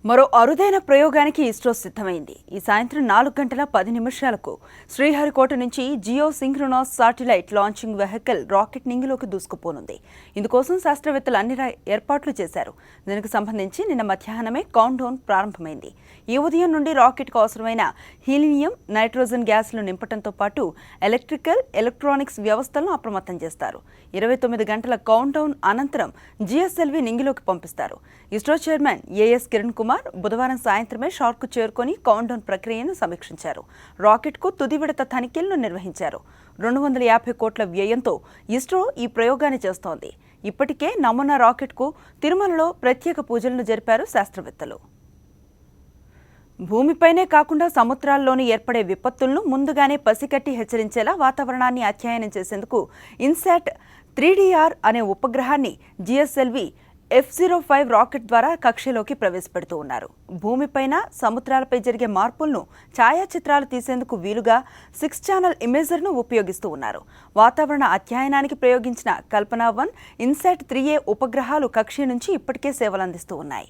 మరో అరుదైన ప్రయోగానికి ఇస్రో సిద్ధమైంది. ఈ సాయంత్రం 4:10 శ్రీహరికోట నుంచి geosynchronous satellite launching vehicle rocket నింగిలోకి దూసుకుపోనుంది. ఇందుకోసం శాస్త్రవేత్తలు అన్ని ఏర్పాట్లు చేశారు. దీనికి సంబంధించి నిన్న మధ్యాహ్నమే కౌంట్ డౌన్ ప్రారంభమైంది. ఈ ఉదయం నుండి రాకెట్కు అవసరమైన హీలియం, నైట్రోజన్ గ్యాస్లు నింపడంతో పాటు ఎలక్ట్రానిక్స్ వ్యవస్థలను అప్రమత్తం చేస్తారు. 29 గంటల కౌంట్ డౌన్ అనంతరం జిఎస్ఎల్వి నింగిలోకి పంపిస్తారు. ఇస్రో చైర్మన్ ఏఎస్ కిరణ్ కుమార్ బుధవారం సాయంత్రమే షార్కు చేరుకొని కౌంట్ డౌన్ ప్రక్రియను సమీక్షించారు. రాకెట్కు తుది విడత తనిఖీలను నిర్వహించారు. 250 కోట్ల వ్యయంతో ఇస్రో ఈ ప్రయోగాన్ని చేస్తోంది. ఇప్పటికే నమూనా రాకెట్కు తిరుమలలో ప్రత్యేక పూజలను జరిపారు శాస్త్రవేత్తలు. భూమిపైనే కాకుండా సముద్రాల్లోని ఏర్పడే విపత్తులను ముందుగానే పసికట్టి హెచ్చరించేలా వాతావరణాన్ని అధ్యయనం చేసేందుకు ఇన్సాట్ 3DR అనే ఉపగ్రహాన్ని జిఎస్ఎల్వి F-05 రాకెట్ ద్వారా కక్షలోకి ప్రవేశపెడుతూ ఉన్నారు. భూమిపైన, సముద్రాలపై జరిగే మార్పులను ఛాయాచిత్రాలు తీసేందుకు వీలుగా 6 ఛానల్ ఇమేజర్ను ఉపయోగిస్తూ ఉన్నారు. వాతావరణ అధ్యయనానికి ప్రయోగించిన కల్పన 1, ఇన్సాట్ 3A ఉపగ్రహాలు కక్ష నుంచి ఇప్పటికే సేవలందిస్తూ ఉన్నాయి.